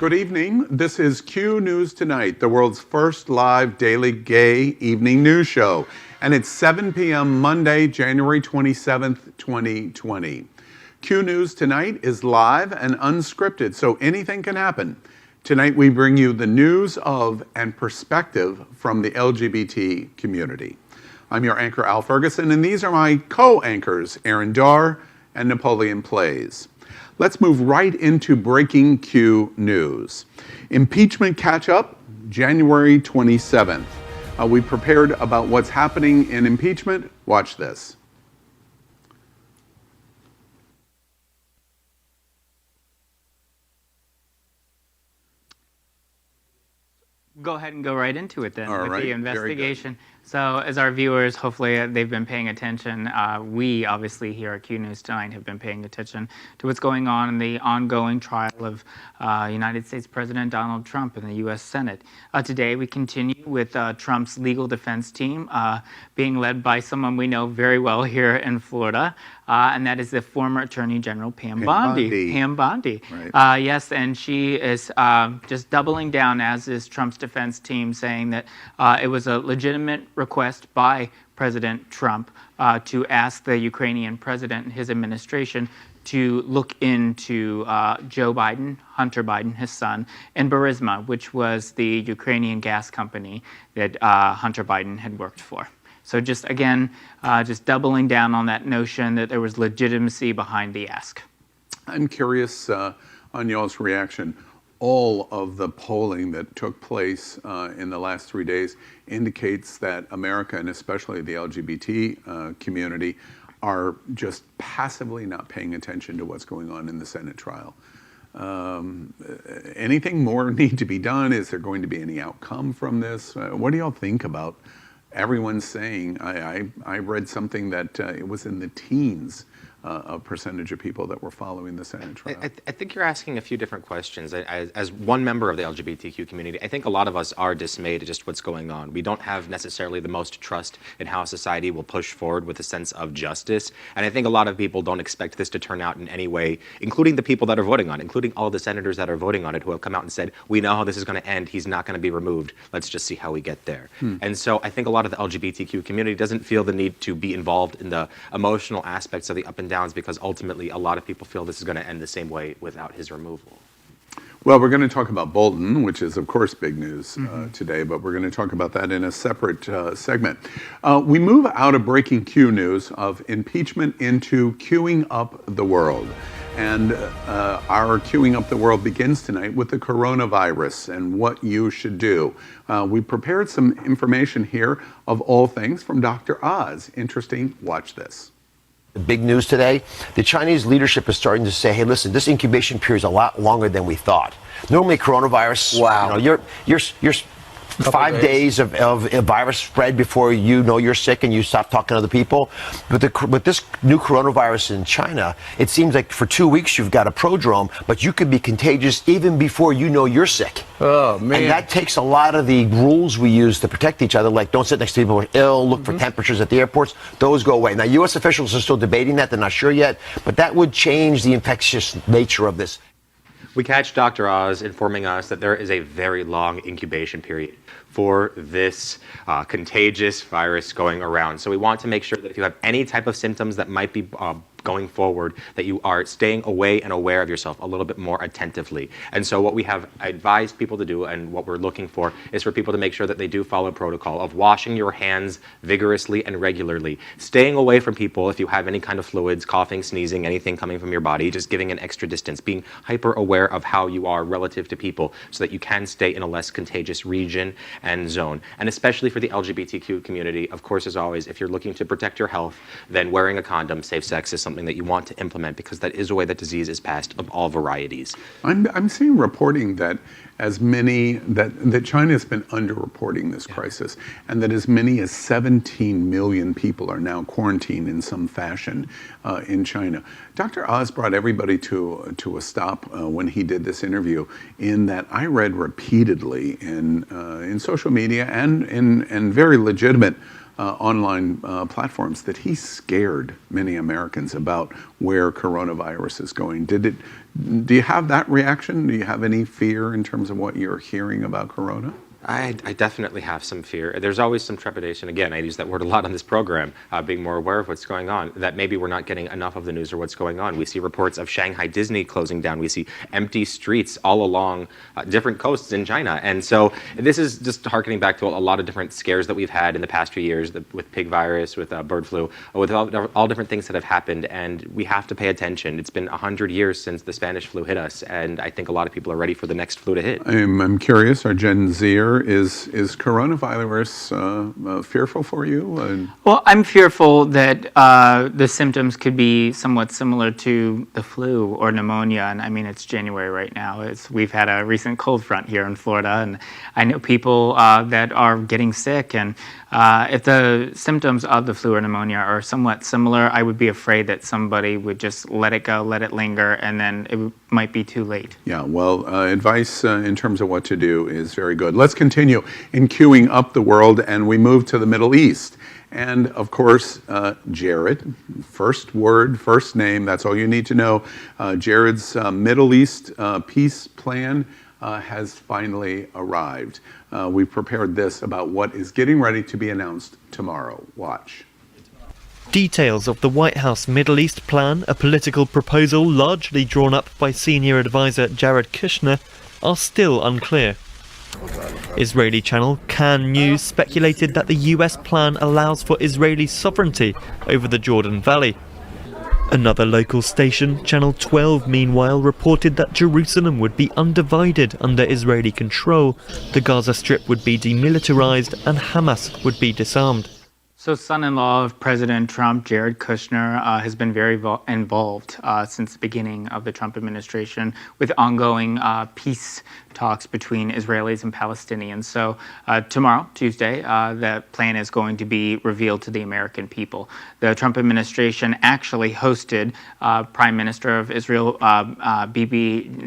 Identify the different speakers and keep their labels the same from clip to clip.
Speaker 1: Good evening. This is Q News Tonight, the world's first live daily gay evening news show. And it's 7 p.m. Monday, January 27th, 2020. Q News Tonight is live and unscripted, so anything can happen. Tonight we bring you the news of and perspective from the LGBT community. I'm your anchor, Al Ferguson, and these are my co-anchors, Aaron Darr and Napoleon Plays. Let's move right into breaking Q news. Impeachment catch-up, January 27th. We prepared about what's happening in impeachment. Watch this.
Speaker 2: Go ahead and go right into it then with
Speaker 1: right,
Speaker 2: the investigation. So as our viewers, hopefully they've been paying attention. We obviously here at Q News Tonight have been paying attention to what's going on in the ongoing trial of United States President Donald Trump in the U.S. Senate. Today we continue with Trump's legal defense team being led by someone we know very well here in Florida, and that is the former Attorney General Pam Bondi. Pam Bondi. Right. Yes, and she is just doubling down, as is Trump's defense team, saying that it was a legitimate request by President Trump to ask the Ukrainian president and his administration to look into Joe Biden, Hunter Biden, his son, and Burisma, which was the Ukrainian gas company that Hunter Biden had worked for. So just again, just doubling down on that notion that there was legitimacy behind the ask.
Speaker 1: I'm curious on y'all's reaction. All of the polling that took place in the last 3 days indicates that America, and especially the LGBT community, are just passively not paying attention to what's going on in the Senate trial. Anything more need to be done? Is there going to be any outcome from this? What do y'all think about everyone saying? I read something that it was in the teens. A percentage of people that were following the Senate trial.
Speaker 3: I think you're asking a few different questions. As one member of the LGBTQ community, I think a lot of us are dismayed at just what's going on. We don't have necessarily the most trust in how society will push forward with a sense of justice. And I think a lot of people don't expect this to turn out in any way, including the people that are voting on it, including all the senators that are voting on it, who have come out and said, we know how this is going to end. He's not going to be removed. Let's just see how we get there. And so I think a lot of the LGBTQ community doesn't feel the need to be involved in the emotional aspects of the up and down, because ultimately a lot of people feel this is going to end the same way without his removal.
Speaker 1: Well, we're going to talk about Bolton, which is of course big news today, but we're going to talk about that in a separate segment. We move out of breaking Q news of impeachment into queuing up the world. And our queuing up the world begins tonight with the coronavirus and what you should do. We prepared some information here of all things from Dr. Oz. Interesting, watch this.
Speaker 4: Big news today, the Chinese leadership is starting to say, hey, listen, this incubation period is a lot longer than we thought. Normally coronavirus, wow, you know, you're 5 days of a virus spread before you know you're sick and you stop talking to other people. But with this new coronavirus in China, it seems like for 2 weeks you've got a prodrome, but you could be contagious even before you know you're sick.
Speaker 5: Oh, man.
Speaker 4: And that takes a lot of the rules we use to protect each other, like don't sit next to people who are ill, look for temperatures at the airports. Those go away. Now, U.S. officials are still debating that. They're not sure yet, but that would change the infectious nature of this.
Speaker 3: We catch Dr. Oz informing us that there is a very long incubation period for this contagious virus going around. So we want to make sure that if you have any type of symptoms that might be going forward, that you are staying away and aware of yourself a little bit more attentively. And so what we have advised people to do, and what we're looking for, is for people to make sure that they do follow protocol of washing your hands vigorously and regularly, staying away from people if you have any kind of fluids, coughing, sneezing, anything coming from your body, just giving an extra distance, being hyper aware of how you are relative to people so that you can stay in a less contagious region and zone. And especially for the LGBTQ community, of course, as always, if you're looking to protect your health, then wearing a condom, safe sex, is something that you want to implement, because that is the way that disease is passed of all varieties.
Speaker 1: I'm seeing reporting that that China has been underreporting this crisis, and that as many as 17 million people are now quarantined in some fashion in China. Dr. Oz brought everybody to a stop when he did this interview, in that I read repeatedly in social media and in very legitimate online platforms that he scared many Americans about where coronavirus is going. Do you have that reaction? Do you have any fear in terms of what you're hearing about corona?
Speaker 3: I definitely have some fear. There's always some trepidation. Again, I use that word a lot on this program, being more aware of what's going on, that maybe we're not getting enough of the news or what's going on. We see reports of Shanghai Disney closing down. We see empty streets all along different coasts in China. And so this is just harkening back to a lot of different scares that we've had in the past few years with pig virus, with bird flu, with all different things that have happened. And we have to pay attention. It's been 100 years since the Spanish flu hit us. And I think a lot of people are ready for the next flu to hit.
Speaker 1: I'm curious, our Gen Zer, is coronavirus fearful for you?
Speaker 2: Well, I'm fearful that the symptoms could be somewhat similar to the flu or pneumonia. And I mean, it's January right now. We've had a recent cold front here in Florida, and I know people that are getting sick. And if the symptoms of the flu or pneumonia are somewhat similar, I would be afraid that somebody would just let it go, let it linger, and then it might be too late.
Speaker 1: Yeah, well, advice in terms of what to do is very good. Let's continue in queuing up the world, and we move to the Middle East. And of course, Jared, first word, first name, that's all you need to know. Jared's Middle East peace plan has finally arrived. We've prepared this about what is getting ready to be announced tomorrow. Watch.
Speaker 5: Details of the White House Middle East plan, a political proposal largely drawn up by senior advisor Jared Kushner, are still unclear. Israeli channel Can News speculated that the US plan allows for Israeli sovereignty over the Jordan Valley. Another local station, Channel 12, meanwhile, reported that Jerusalem would be undivided under Israeli control, the Gaza Strip would be demilitarized, and Hamas would be disarmed.
Speaker 2: So son-in-law of President Trump, Jared Kushner, has been very involved since the beginning of the Trump administration with ongoing peace talks between Israelis and Palestinians. So tomorrow, Tuesday, the plan is going to be revealed to the American people. The Trump administration actually hosted Prime Minister of Israel, Benjamin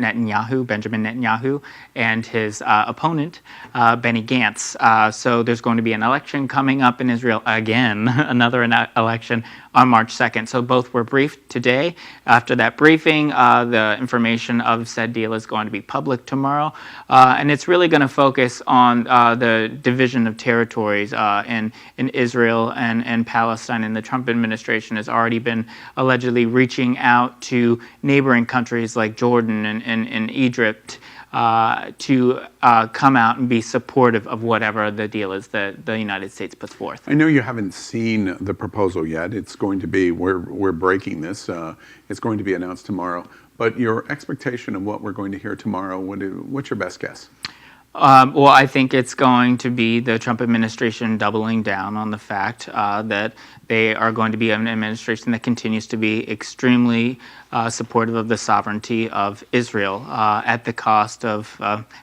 Speaker 2: Netanyahu, and his opponent, Benny Gantz. So there's going to be an election coming up in Israel again, another election on March 2nd. So both were briefed today. After that briefing, the information of said deal is going to be public tomorrow. And it's really going to focus on the division of territories in Israel and Palestine. And the Trump administration has already been allegedly reaching out to neighboring countries like Jordan and Egypt to come out and be supportive of whatever the deal is that the United States puts forth.
Speaker 1: I know you haven't seen the proposal yet. It's going to be, we're breaking this, it's going to be announced tomorrow. But your expectation of what we're going to hear tomorrow, what's your best guess?
Speaker 2: Well, I think it's going to be the Trump administration doubling down on the fact that they are going to be an administration that continues to be extremely supportive of the sovereignty of Israel at the cost of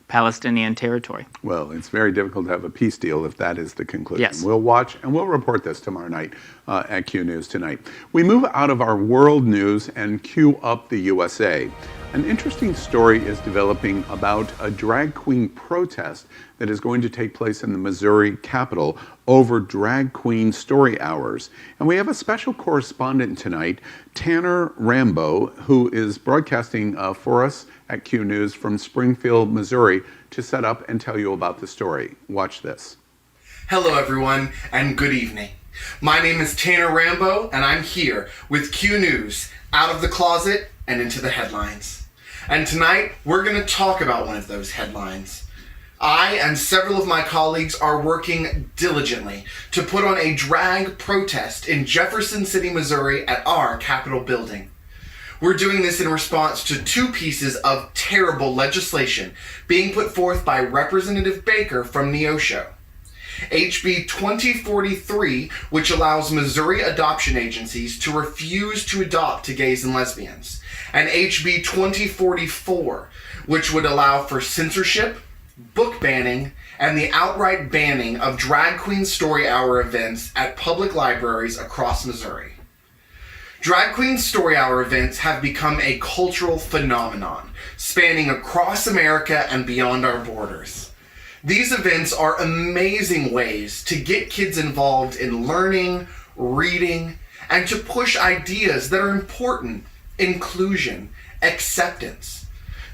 Speaker 2: Palestinian territory.
Speaker 1: Well, it's very difficult to have a peace deal if that is the conclusion.
Speaker 2: Yes.
Speaker 1: We'll watch and we'll report this tomorrow night at Q News Tonight. We move out of our world news and queue up the USA. An interesting story is developing about a drag queen protest that is going to take place in the Missouri Capitol over drag queen story hours. And we have a special correspondent tonight, Tanner Rambo, who is broadcasting for us at Q News from Springfield, Missouri, to set up and tell you about the story. Watch this.
Speaker 6: Hello everyone, and good evening. My name is Tanner Rambo, and I'm here with Q News, out of the closet and into the headlines. And tonight, we're going to talk about one of those headlines. I and several of my colleagues are working diligently to put on a drag protest in Jefferson City, Missouri at our Capitol building. We're doing this in response to two pieces of terrible legislation being put forth by Representative Baker from Neosho. HB 2043, which allows Missouri adoption agencies to refuse to adopt to gays and lesbians, and HB 2044, which would allow for censorship, book banning, and the outright banning of drag queen story hour events at public libraries across Missouri. Drag queen story hour events have become a cultural phenomenon, spanning across America and beyond our borders. These events are amazing ways to get kids involved in learning, reading, and to push ideas that are important: inclusion, acceptance.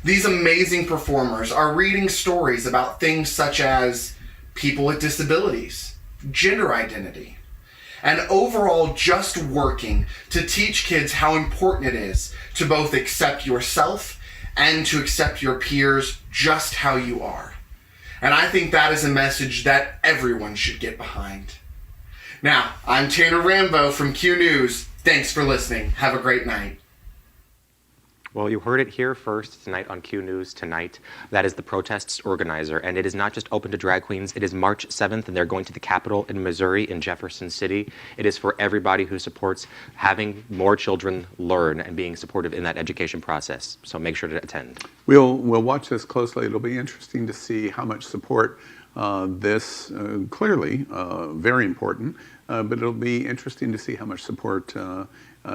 Speaker 6: These amazing performers are reading stories about things such as people with disabilities, gender identity, and overall just working to teach kids how important it is to both accept yourself and to accept your peers just how you are. And I think that is a message that everyone should get behind. Now, I'm Tanner Rambo from Q News. Thanks for listening. Have a great night.
Speaker 3: Well, you heard it here first tonight on Q News Tonight. That is the protest's organizer, and it is not just open to drag queens. It is March 7th, and they're going to the Capitol in Missouri, in Jefferson City. It is for everybody who supports having more children learn and being supportive in that education process. So make sure to attend.
Speaker 1: We'll watch this closely. It'll be interesting to see how much support this clearly very important, but it'll be interesting to see how much support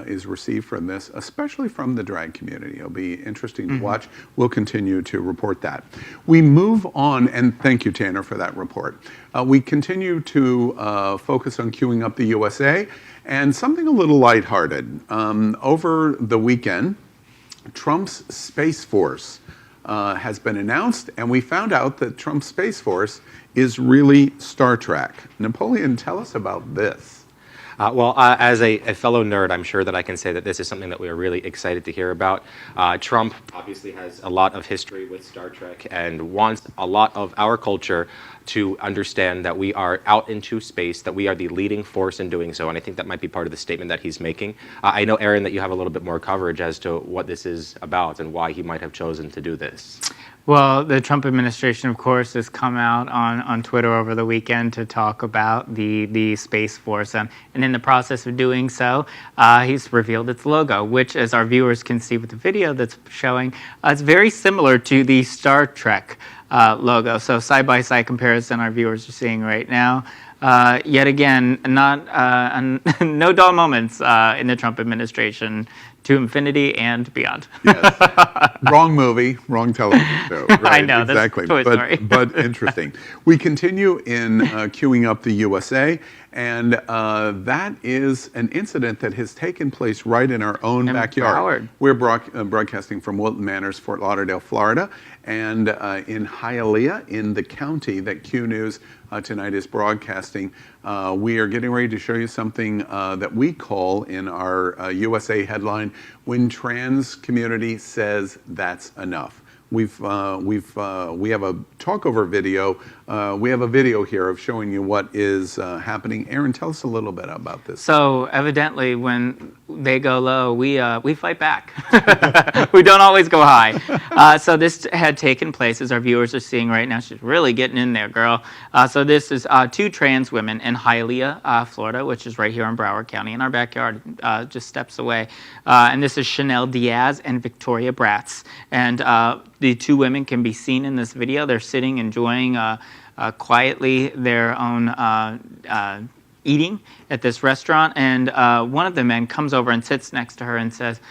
Speaker 1: is received from this, especially from the drag community. It'll be interesting to watch. We'll continue to report that. We move on, and thank you, Tanner, for that report. We continue to focus on queuing up the USA, and something a little lighthearted. Over the weekend, Trump's Space Force has been announced, and we found out that Trump's Space Force is really Star Trek. Napoleon, tell us about this.
Speaker 3: As a fellow nerd, I'm sure that I can say that this is something that we are really excited to hear about. Trump obviously has a lot of history with Star Trek and wants a lot of our culture to understand that we are out into space, that we are the leading force in doing so, and I think that might be part of the statement that he's making. I know, Aaron, that you have a little bit more coverage as to what this is about and why he might have chosen to do this.
Speaker 2: Well, the Trump administration, of course, has come out on Twitter over the weekend to talk about the Space Force. And in the process of doing so, he's revealed its logo, which, as our viewers can see with the video that's showing, is very similar to the Star Trek logo. So side-by-side comparison our viewers are seeing right now. Yet again, no dull moments in the Trump administration, to infinity and beyond.
Speaker 1: Yes. Wrong movie, wrong television show. Right?
Speaker 2: I know,
Speaker 1: exactly.
Speaker 2: That's Toy Story.
Speaker 1: but interesting. We continue in queuing up the USA, and that is an incident that has taken place right in our own backyard.
Speaker 2: Broward.
Speaker 1: We're broadcasting from Wilton Manors, Fort Lauderdale, Florida, and in Hialeah, in the county that Q News Tonight is broadcasting. We are getting ready to show you something that we call in our USA headline, "When Trans Community Says That's Enough." We have a talkover video. We have a video here of showing you what is happening. Aaron, tell us a little bit about this.
Speaker 2: So evidently, when they go low, we fight back. We don't always go high. So this had taken place, as our viewers are seeing right now. She's really getting in there, girl. So this is two trans women in Hialeah, Florida, which is right here in Broward County, in our backyard, just steps away. And this is Chanel Diaz and Victoria Bratz. And the two women can be seen in this video. They're sitting, enjoying quietly their own eating at this restaurant. And one of the men comes over and sits next to her and says,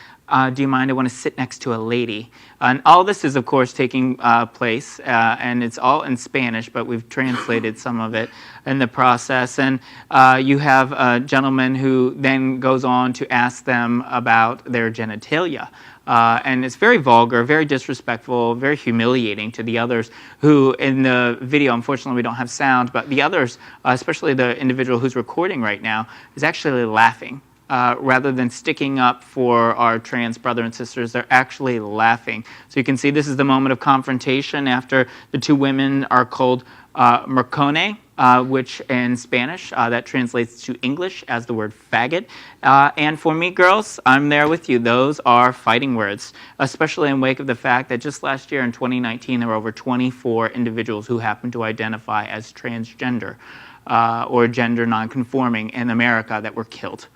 Speaker 2: do you mind? I want to sit next to a lady. And all this is, of course, taking place, and it's all in Spanish, but we've translated some of it in the process. And you have a gentleman who then goes on to ask them about their genitalia. And it's very vulgar, very disrespectful, very humiliating to the others who, in the video, unfortunately we don't have sound, but the others, especially the individual who's recording right now, is actually laughing. Rather than sticking up for our trans brother and sisters, they're actually laughing. So you can see this is the moment of confrontation after the two women are called mercone, which in Spanish, that translates to English as the word faggot. And for me, girls, I'm there with you. Those are fighting words, especially in wake of the fact that just last year in 2019, there were over 24 individuals who happened to identify as transgender or gender nonconforming in America that were killed.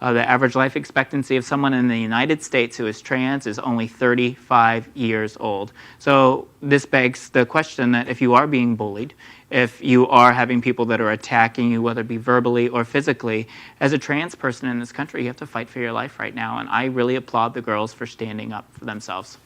Speaker 2: The average life expectancy of someone in the United States who is trans is only 35 years old. So this begs the question that if you are being bullied, if you are having people that are attacking you, whether it be verbally or physically, as a trans person in this country, you have to fight for your life right now. And I really applaud the girls for standing up for themselves.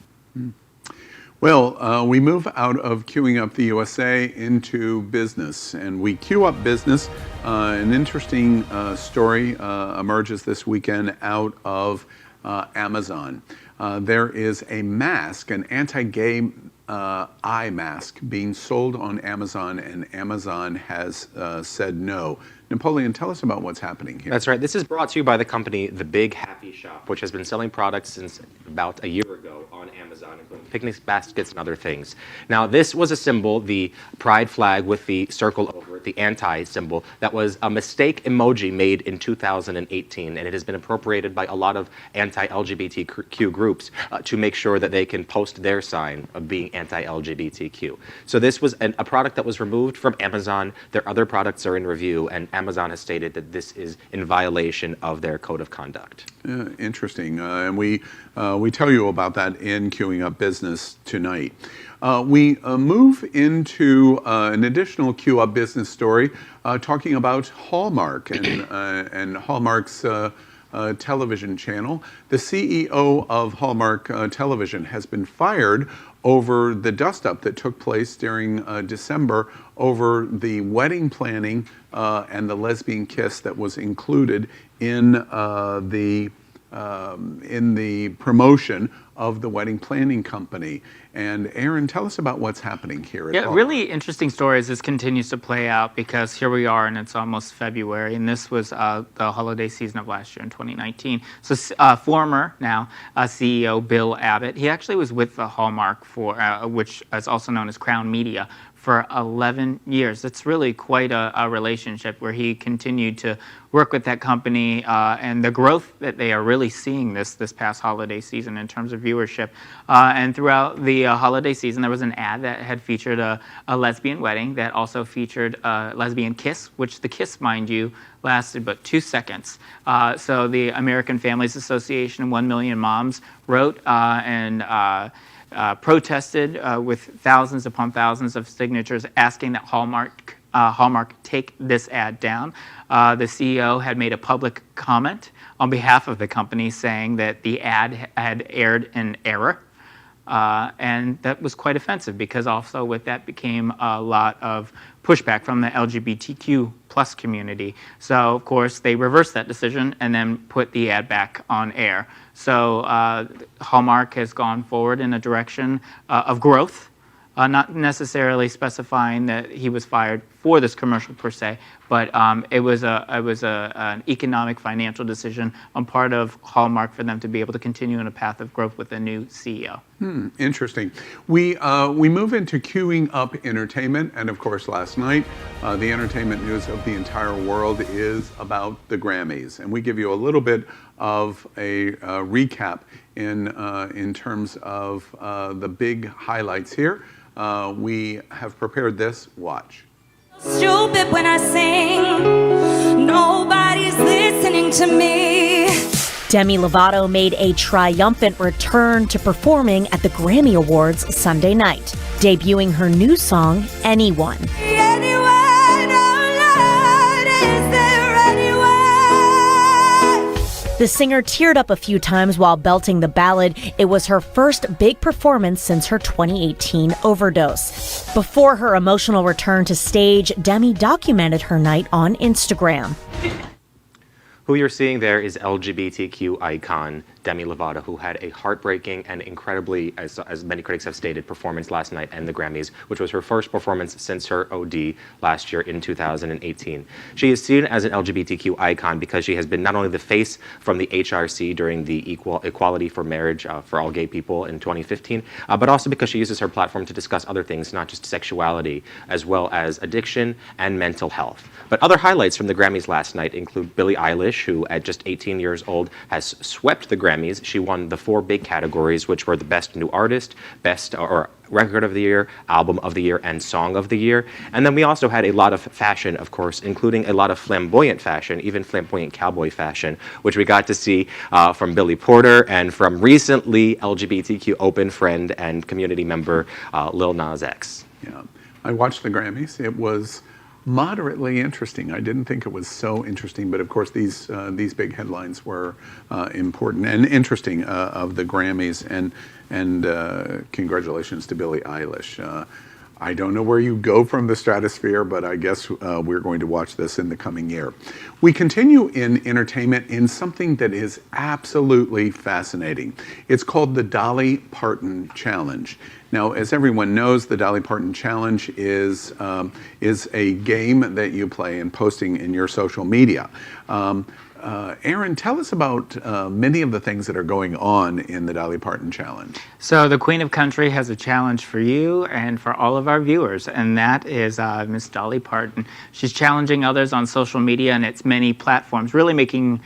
Speaker 1: Well, we move out of queuing up the USA into business, and we queue up business. An interesting story emerges this weekend out of Amazon. There is a mask, an anti-gay eye mask, being sold on Amazon, and Amazon has said no. Napoleon, tell us about what's happening here.
Speaker 3: That's right. This is brought to you by the company The Big Happy Shop, which has been selling products since about a year ago on Amazon, including picnic baskets and other things. Now, this was a symbol, the pride flag with the circle over it, the anti-symbol, that was a mistake emoji made in 2018, and it has been appropriated by a lot of anti-LGBTQ groups to make sure that they can post their sign of being anti-LGBTQ. So this was a product that was removed from Amazon. Their other products are in review, and Amazon has stated that this is in violation of their code of conduct.
Speaker 1: Interesting, and we tell you about that in Queuing Up Business tonight. We move into an additional Queue Up Business story talking about Hallmark and Hallmark's television channel. The CEO of Hallmark Television has been fired over the dust-up that took place during December over the wedding planning and the lesbian kiss that was included in the promotion of the wedding planning company. And Aaron, tell us about what's happening here.
Speaker 2: Yeah, really interesting story as this continues to play out, because here we are and it's almost February, and this was the holiday season of last year in 2019. So former now CEO Bill Abbott, he actually was with the Hallmark for, which is also known as Crown Media, for 11 years. It's really quite a relationship where he continued to work with that company and the growth that they are really seeing this past holiday season in terms of viewership. And throughout the holiday season, there was an ad that had featured a lesbian wedding that also featured a lesbian kiss, which the kiss, mind you, lasted but 2 seconds. So the American Families Association and 1 Million Moms wrote and protested with thousands upon thousands of signatures asking that Hallmark take this ad down. The CEO had made a public comment on behalf of the company saying that the ad had aired in error. And that was quite offensive, because also with that became a lot of pushback from the LGBTQ plus community. So of course they reversed that decision and then put the ad back on air. So Hallmark has gone forward in a direction of growth, not necessarily specifying that he was fired for this commercial per se, but it was an economic financial decision on part of Hallmark for them to be able to continue in a path of growth with a new CEO.
Speaker 1: Interesting. We move into queuing up entertainment, and of course last night the entertainment news of the entire world is about the Grammys, and we give you a little bit of a recap in terms of the big highlights here. We have prepared this. Watch.
Speaker 7: Stupid when I sing, nobody's listening to me. Demi Lovato made a triumphant return to performing at the Grammy Awards Sunday night, debuting her new song, Anyone. The singer teared up a few times while belting the ballad. It was her first big performance since her 2018 overdose. Before her emotional return to stage, Demi documented her night on Instagram.
Speaker 3: Who you're seeing there is LGBTQ icon Demi Lovato, who had a heartbreaking and incredibly, as many critics have stated, performance last night and the Grammys, which was her first performance since her OD last year in 2018. She is seen as an LGBTQ icon because she has been not only the face from the HRC during the Equality for Marriage for all gay people in 2015, but also because she uses her platform to discuss other things, not just sexuality, as well as addiction and mental health. But other highlights from the Grammys last night include Billie Eilish, who at just 18 years old has swept the Grammys. She won the 4 big categories, which were the Best New Artist, Best or Record of the Year, Album of the Year, and Song of the Year. And then we also had a lot of fashion, of course, including a lot of flamboyant fashion, even flamboyant cowboy fashion, which we got to see from Billy Porter and from recently LGBTQ open friend and community member Lil Nas X.
Speaker 1: Yeah, I watched the Grammys. It was Moderately interesting. I didn't think it was so interesting, but of course these big headlines were important and interesting of the Grammys, and congratulations to Billie Eilish. I don't know where you go from the stratosphere, but I guess we're going to watch this in the coming year. We continue in entertainment in something that is absolutely fascinating. It's called the Dolly Parton Challenge. Now, as everyone knows, the Dolly Parton Challenge is a game that you play and posting in your social media. Aaron, tell us about many of the things that are going on in the Dolly Parton Challenge.
Speaker 2: So the Queen of Country has a challenge for you and for all of our viewers, and that is Miss Dolly Parton. She's challenging others on social media and its many platforms, really making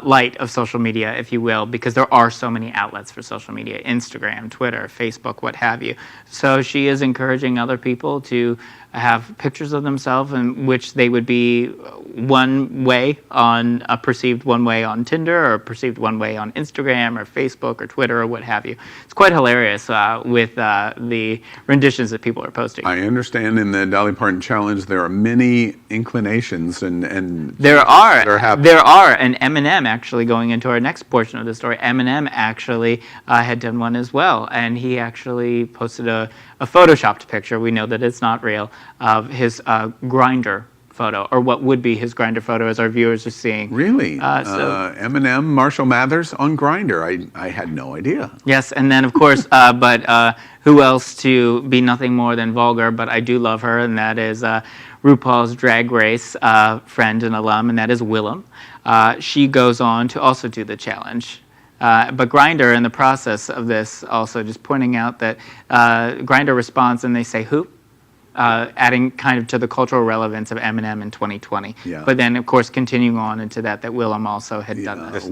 Speaker 2: light of social media, if you will, because there are so many outlets for social media: Instagram, Twitter, Facebook, what have you. So she is encouraging other people to have pictures of themselves in which they would be one way on perceived one way on Tinder, or perceived one way on Instagram or Facebook or Twitter or what have you. It's quite hilarious with the renditions that people are posting.
Speaker 1: I understand in the Dolly Parton Challenge there are many inclinations and
Speaker 2: there are, and Eminem, actually, going into our next portion of the story, Eminem actually had done one as well, and he actually posted a photoshopped picture. We know that it's not real, of his GRINDR photo, or what would be his GRINDR photo, as our viewers are seeing.
Speaker 1: Really? Eminem, Marshall Mathers on GRINDR. I had no idea.
Speaker 2: Yes, and then of course, but who else to be nothing more than vulgar, but I do love her, and that is RuPaul's Drag Race friend and alum, and that is Willem. She goes on to also do the challenge. But GRINDR, in the process of this, also just pointing out that GRINDR responds and they say who? Adding kind of to the cultural relevance of Eminem in 2020.
Speaker 1: Yeah.
Speaker 2: But then, of course, continuing on into that Willem also had done this.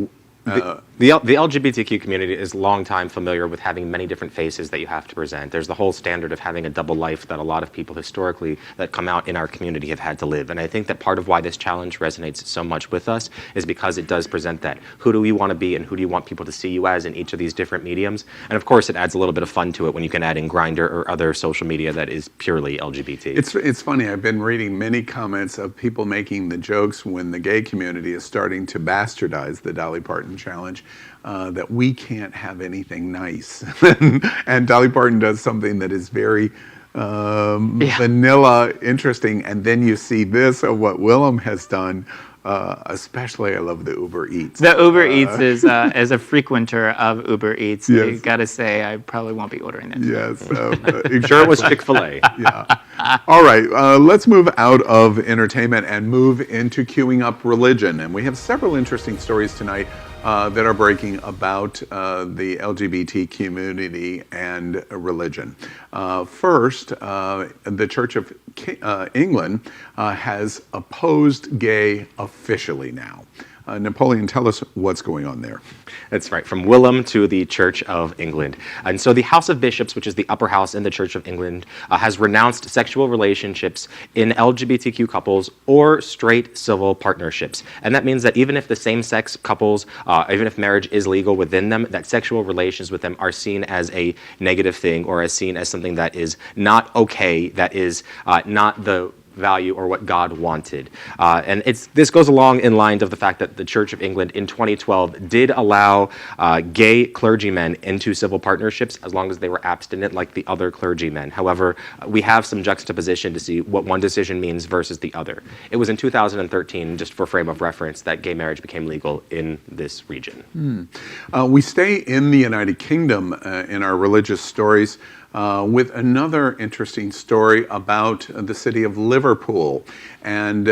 Speaker 3: The LGBTQ community is long time familiar with having many different faces that you have to present. There's the whole standard of having a double life that a lot of people historically that come out in our community have had to live. And I think that part of why this challenge resonates so much with us is because it does present that. Who do we want to be, and who do you want people to see you as in each of these different mediums? And of course, it adds a little bit of fun to it when you can add in GRINDR or other social media that is purely LGBT.
Speaker 1: It's funny. I've been reading many comments of people making the jokes when the gay community is starting to bastardize the Dolly Parton Challenge, that we can't have anything nice. And Dolly Parton does something that is very vanilla, interesting, and then you see this of what Willem has done. Especially, I love the Uber Eats.
Speaker 2: The Uber Eats is, as a frequenter of Uber Eats,
Speaker 1: yes.
Speaker 2: I gotta say, I probably won't be ordering that.
Speaker 1: Yes.
Speaker 3: Exactly. Sure it was Chick-fil-A.
Speaker 1: Yeah. All right, let's move out of entertainment and move into queuing up religion. And we have several interesting stories tonight that are breaking about the LGBT community and religion. First, the Church of England has opposed gay officially now. Napoleon, tell us what's going on there.
Speaker 3: That's right, from Willem to the Church of England. And so the House of Bishops, which is the upper house in the Church of England, has renounced sexual relationships in LGBTQ couples or straight civil partnerships. And that means that even if the same-sex couples, even if marriage is legal within them, that sexual relations with them are seen as a negative thing, or as seen as something that is not okay, that is not the value or what God wanted. And this goes along in line of the fact that the Church of England in 2012 did allow gay clergymen into civil partnerships as long as they were abstinent like the other clergymen. However, we have some juxtaposition to see what one decision means versus the other. It was in 2013, just for frame of reference, that gay marriage became legal in this region.
Speaker 1: We stay in the United Kingdom in our religious stories with another interesting story about the city of Liverpool. And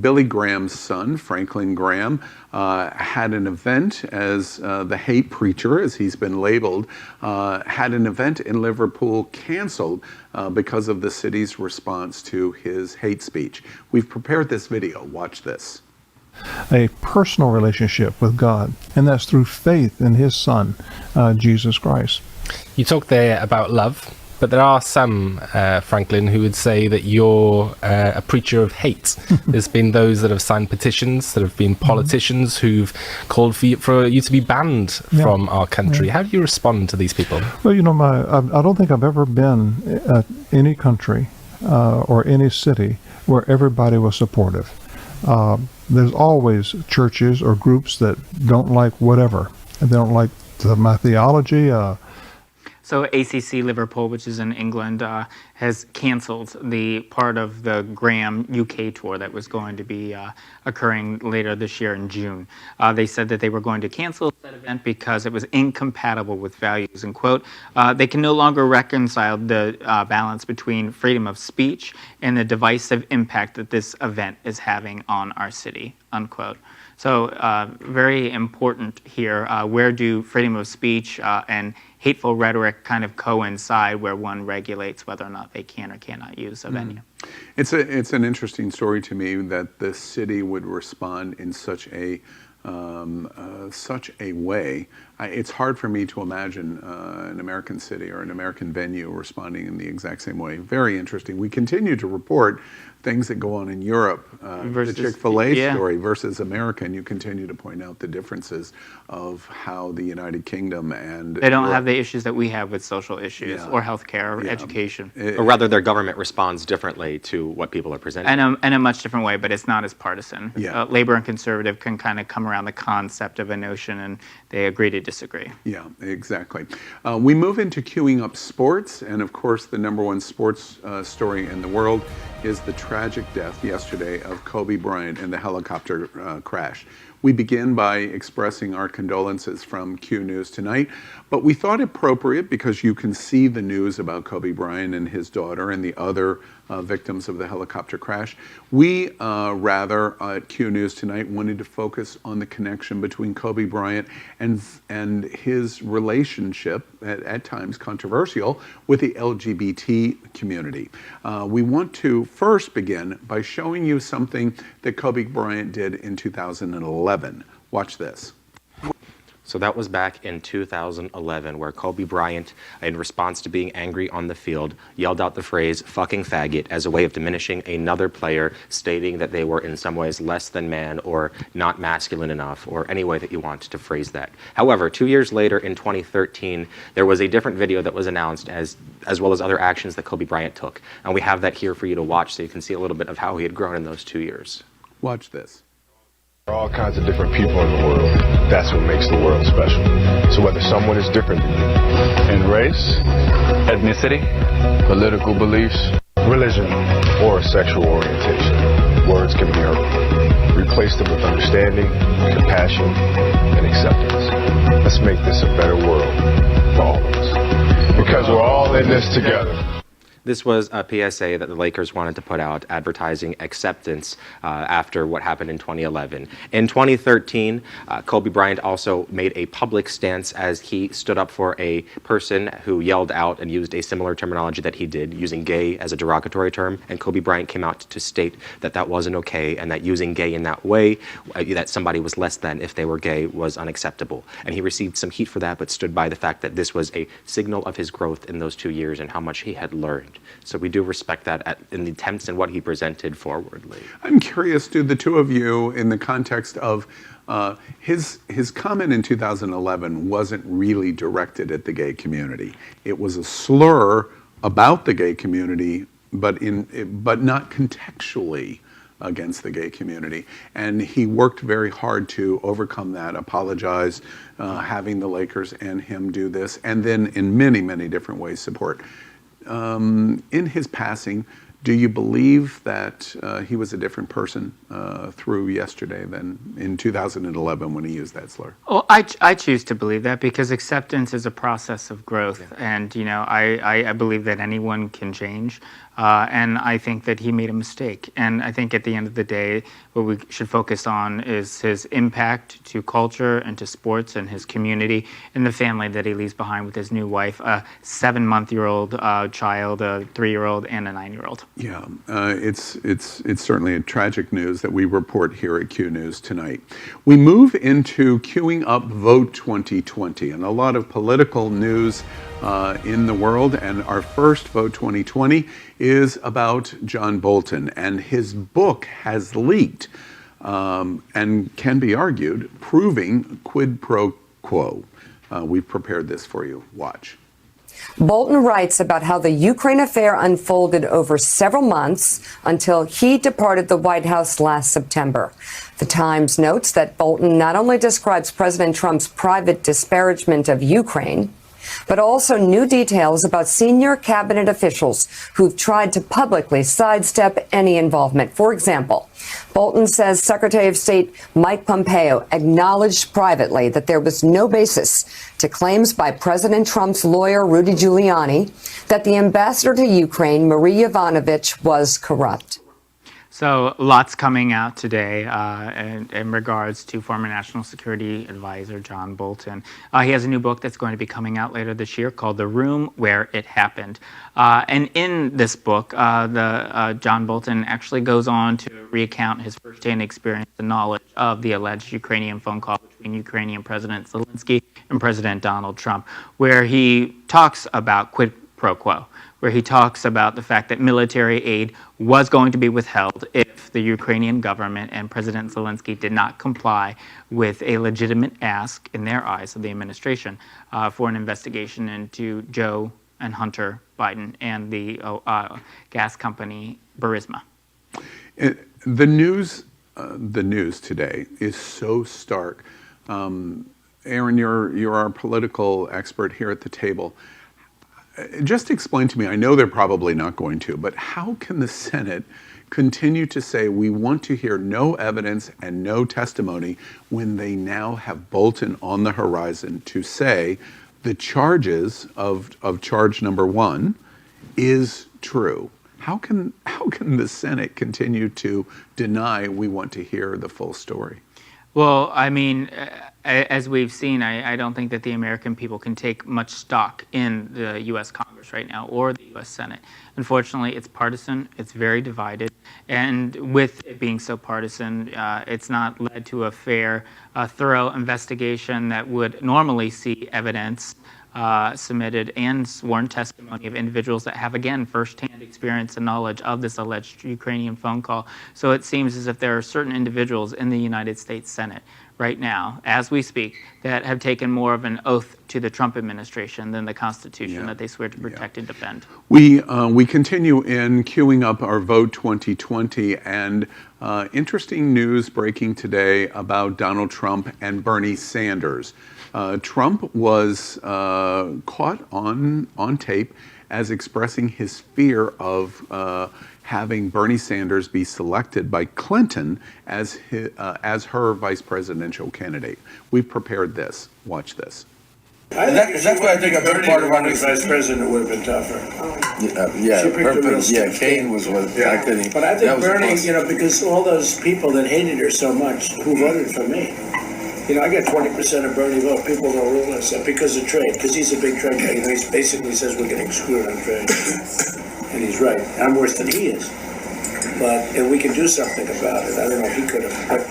Speaker 1: Billy Graham's son, Franklin Graham, had an event as the hate preacher, as he's been labeled, had an event in Liverpool canceled because of the city's response to his hate speech. We've prepared this video. Watch this.
Speaker 8: A personal relationship with God, and that's through faith in his son, Jesus Christ.
Speaker 9: You talk there about love, but there are some, Franklin, who would say that you're a preacher of hate. There's been those that have signed petitions, that have been politicians who've called for you to be banned from our country. How do you respond to these people?
Speaker 8: Well, you know, I don't think I've ever been at any country or any city where everybody was supportive. There's always churches or groups that don't like whatever, and they don't like my theology.
Speaker 2: So ACC Liverpool, which is in England, has canceled the part of the Graham UK tour that was going to be occurring later this year in June. They said that they were going to cancel that event because it was incompatible with values, and quote, they can no longer reconcile the balance between freedom of speech and the divisive impact that this event is having on our city, unquote. So very important here. Where do freedom of speech and hateful rhetoric kind of coincide, where one regulates whether or not they can or cannot use a venue?
Speaker 1: It's an interesting story to me that the city would respond in such a way. It's hard for me to imagine an American city or an American venue responding in the exact same way. Very interesting. We continue to report things that go on in Europe, the Chick-fil-A story versus America, and you continue to point out the differences of how the United Kingdom and
Speaker 2: they don't have the issues that we have with social issues or healthcare or education.
Speaker 3: Or rather, their government responds differently to what people are presenting.
Speaker 2: In a much different way, but it's not as partisan. Labor and conservative can kind of come around the concept of a notion, and they agree to disagree.
Speaker 1: Yeah, exactly. We move into queuing up sports, and of course the #1 sports story in the world is the tragic death yesterday of Kobe Bryant in the helicopter crash. We begin by expressing our condolences from Q News Tonight, but we thought appropriate because you can see the news about Kobe Bryant and his daughter and the other victims of the helicopter crash. We rather at Q News Tonight wanted to focus on the connection between Kobe Bryant and his relationship, at times controversial, with the LGBT community. We want to first begin by showing you something that Kobe Bryant did in 2011. Watch this.
Speaker 3: So that was back in 2011, where Kobe Bryant, in response to being angry on the field, yelled out the phrase "fucking faggot" as a way of diminishing another player, stating that they were in some ways less than man or not masculine enough, or any way that you want to phrase that. However, 2 years later, in 2013, there was a different video that was announced as well as other actions that Kobe Bryant took. And we have that here for you to watch so you can see a little bit of how he had grown in those 2 years.
Speaker 1: Watch this.
Speaker 10: There are all kinds of different people in the world. That's what makes the world special. So whether someone is different than you in race, ethnicity, political beliefs, religion, or sexual orientation, words can be hurtful. Replace them with understanding, compassion, and acceptance. Let's make this a better world for all of us. Because we're all in this together.
Speaker 3: This was a PSA that the Lakers wanted to put out, advertising acceptance after what happened in 2011. In 2013, Kobe Bryant also made a public stance as he stood up for a person who yelled out and used a similar terminology that he did, using gay as a derogatory term. And Kobe Bryant came out to state that that wasn't okay, and that using gay in that way, that somebody was less than if they were gay, was unacceptable. And he received some heat for that, but stood by the fact that this was a signal of his growth in those 2 years and how much he had learned. So we do respect that in the attempts and what he presented forwardly.
Speaker 1: I'm curious, do the two of you, in the context of his comment in 2011 wasn't really directed at the gay community. It was a slur about the gay community, but not contextually against the gay community. And he worked very hard to overcome that, apologize, having the Lakers and him do this, and then in many, many different ways support. In his passing, do you believe that he was a different person through yesterday than in 2011 when he used that slur?
Speaker 2: Well, I choose to believe that because acceptance is a process of growth. And, you know, I believe that anyone can change. And I think that he made a mistake. And I think at the end of the day, what we should focus on is his impact to culture and to sports and his community and the family that he leaves behind with his new wife, a 7-month-old child, a 3-year-old, and a 9-year-old.
Speaker 1: Yeah, it's certainly a tragic news that we report here at Q News Tonight. We move into queuing up Vote 2020 and a lot of political news in the world. And our first Vote 2020 is about John Bolton, and his book has leaked and can be argued, proving quid pro quo. We've prepared this for you. Watch.
Speaker 11: Bolton writes about how the Ukraine affair unfolded over several months until he departed the White House last September. The Times notes that Bolton not only describes President Trump's private disparagement of Ukraine, but also new details about senior cabinet officials who've tried to publicly sidestep any involvement. For example, Bolton says Secretary of State Mike Pompeo acknowledged privately that there was no basis to claims by President Trump's lawyer, Rudy Giuliani, that the ambassador to Ukraine, Marie Yovanovitch, was corrupt.
Speaker 2: So lots coming out today in regards to former National Security Advisor John Bolton. He has a new book that's going to be coming out later this year called The Room Where It Happened. And in this book, John Bolton actually goes on to recount his firsthand experience and knowledge of the alleged Ukrainian phone call between Ukrainian President Zelensky and President Donald Trump, where he talks about quid pro quo, where he talks about the fact that military aid was going to be withheld if the Ukrainian government and President Zelensky did not comply with a legitimate ask, in their eyes, of the administration for an investigation into Joe and Hunter Biden and the gas company Burisma.
Speaker 1: The news today is so stark. Aaron, you're our political expert here at the table. Just explain to me, I know they're probably not going to, but how can the Senate continue to say we want to hear no evidence and no testimony when they now have Bolton on the horizon to say the charges of charge number 1 is true? How can the Senate continue to deny we want to hear the full story?
Speaker 2: Well, I mean, as we've seen, I don't think that the American people can take much stock in the U.S. Congress right now or the U.S. Senate. Unfortunately, it's partisan, it's very divided, and with it being so partisan, it's not led to a fair, thorough investigation that would normally see evidence submitted and sworn testimony of individuals that have, again, firsthand experience and knowledge of this alleged Ukrainian phone call. So it seems as if there are certain individuals in the United States Senate right now, as we speak, that have taken more of an oath to the Trump administration than the Constitution that they swear to protect and defend.
Speaker 1: We continue in queuing up our Vote 2020, and interesting news breaking today about Donald Trump and Bernie Sanders. Trump was caught on tape as expressing his fear of having Bernie Sanders be selected by Clinton as her vice presidential candidate. We've prepared this. Watch this.
Speaker 12: That's why I think a big part of running vice president would have been tougher. Kane was what I couldn't. But I think Bernie, because all those people that hated her so much who voted for me. I got 20% of Bernie vote. People don't realize that because of trade, because he's a big trade guy. He basically says we're getting screwed on trade. And he's right. I'm worse than he is. And we can do something about it. I don't know if he could have. But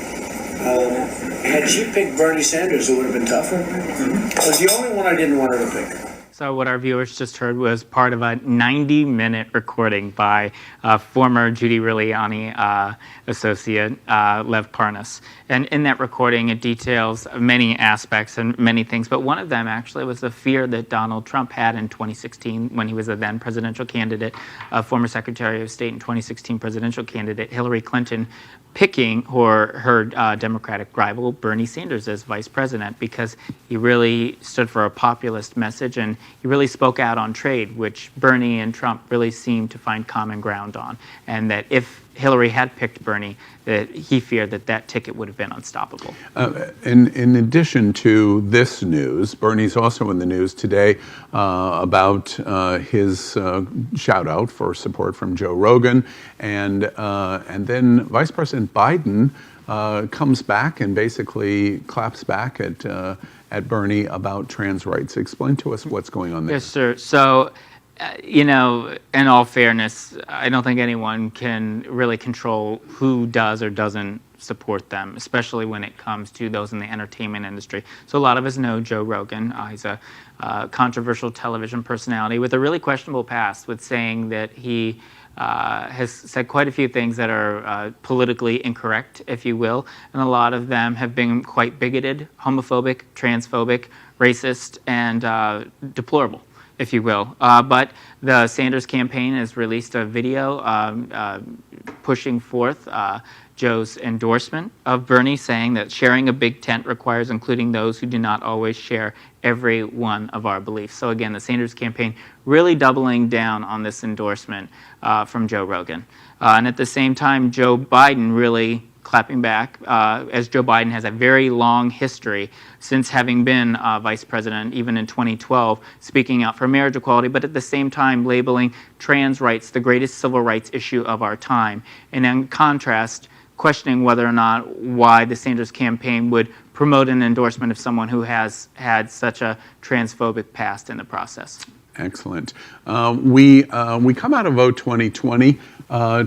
Speaker 12: had she picked Bernie Sanders, it would have been tougher. It was the only one I didn't want her to pick.
Speaker 2: So what our viewers just heard was part of a 90-minute recording by former Judy Giuliani associate Lev Parnas. And in that recording, it details many aspects and many things, but one of them actually was the fear that Donald Trump had in 2016 when he was a then presidential candidate, former Secretary of State and 2016 presidential candidate Hillary Clinton, picking her Democratic rival Bernie Sanders as vice president because he really stood for a populist message and he really spoke out on trade, which Bernie and Trump really seemed to find common ground on. And that if Hillary had picked Bernie, that he feared that ticket would have been unstoppable.
Speaker 1: In addition to this news, Bernie's also in the news today about his shout out for support from Joe Rogan, and then Vice President Biden comes back and basically claps back at Bernie about trans rights. Explain to us what's going on there.
Speaker 2: Yes, sir. So. In all fairness, I don't think anyone can really control who does or doesn't support them, especially when it comes to those in the entertainment industry. So a lot of us know Joe Rogan. He's a controversial television personality with a really questionable past, with saying that he has said quite a few things that are politically incorrect, if you will, and a lot of them have been quite bigoted, homophobic, transphobic, racist, and deplorable. if you will. But the Sanders campaign has released a video pushing forth Joe's endorsement of Bernie, saying that sharing a big tent requires including those who do not always share every one of our beliefs. So again, the Sanders campaign really doubling down on this endorsement from Joe Rogan. And at the same time, Joe Biden really clapping back, as Joe Biden has a very long history since having been vice president, even in 2012, speaking out for marriage equality, but at the same time labeling trans rights the greatest civil rights issue of our time. And in contrast, questioning whether or not why the Sanders campaign would promote an endorsement of someone who has had such a transphobic past in the process.
Speaker 1: Excellent. We come out of Vote 2020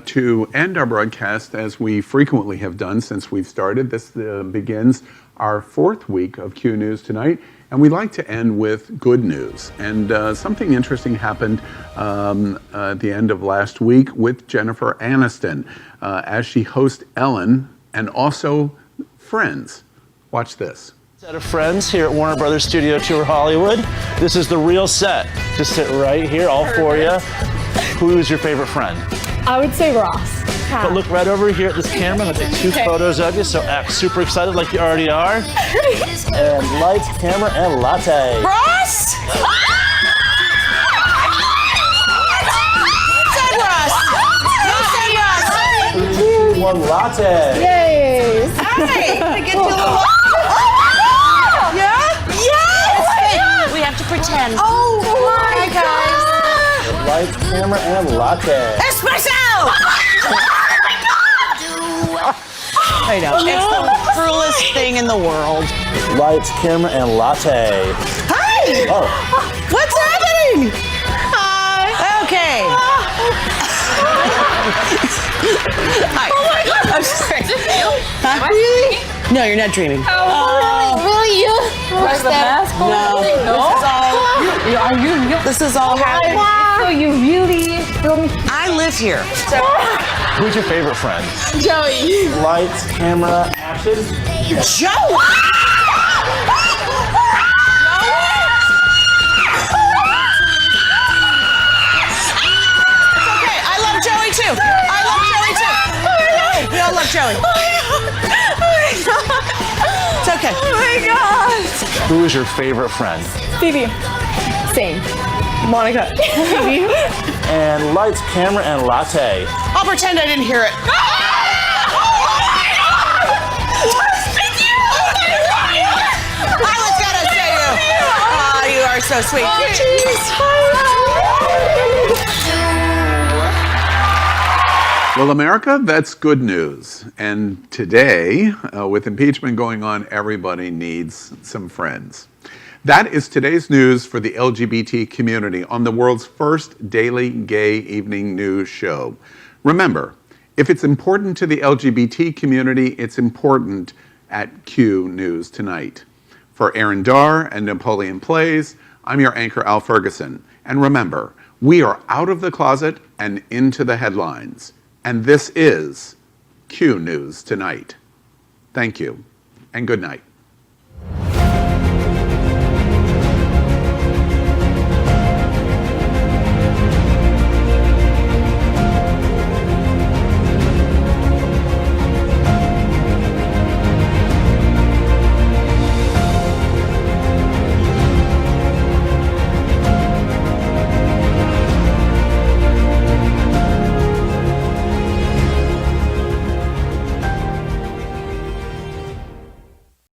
Speaker 1: to end our broadcast, as we frequently have done since we've started. This begins our 4th week of Q News Tonight, and we like to end with good news. And something interesting happened at the end of last week with Jennifer Aniston as she hosts Ellen and also Friends. Watch this.
Speaker 13: Set of Friends here at Warner Brothers Studio Tour Hollywood. This is the real set. Just sit right here, all for you. Who is your favorite friend?
Speaker 14: I would say Ross.
Speaker 13: But look right over here at this camera. I'll take 2 photos of you, so act super excited like you already are. And lights, camera, and latte.
Speaker 14: Ross! Said Ross! No, said Ross!
Speaker 13: 3, 2, 1, latte.
Speaker 14: Yay! Hey! I get you a little... Yeah? Yes! We have to pretend. Oh my guys!
Speaker 13: Lights, camera, and latte.
Speaker 14: Espresso! I know. It's the cruelest thing in the world.
Speaker 13: Lights, camera, and latte.
Speaker 14: Hi!
Speaker 13: Oh.
Speaker 14: What's happening? Hi. Okay. Hi. Oh my God. I'm sorry. Huh? Really? No, you're not dreaming. Oh, really?
Speaker 15: Where's the mask?
Speaker 14: No. This is all happening.
Speaker 15: So you really filmed?
Speaker 14: I live here.
Speaker 13: Who's your favorite friend?
Speaker 15: Joey.
Speaker 13: Lights, camera, action.
Speaker 14: Joey! Okay, I love Joey too. I love Joey too. We all love Joey. It's okay.
Speaker 15: Oh my God.
Speaker 13: Who is your favorite friend?
Speaker 15: Phoebe. Same. Monica. Phoebe.
Speaker 13: And lights, camera, and latte.
Speaker 14: I'll pretend I didn't hear it. Isla's gotta say you. Oh, you are so sweet.
Speaker 1: Well, America, that's good news. And today, with impeachment going on, everybody needs some friends. That is today's news for the LGBT community on the world's first daily gay evening news show. Remember, if it's important to the LGBT community, it's important at Q News Tonight. For Aaron Darr and Napoleon Plays, I'm your anchor, Al Ferguson. And remember, we are out of the closet and into the headlines. And this is Q News Tonight. Thank you, and good night.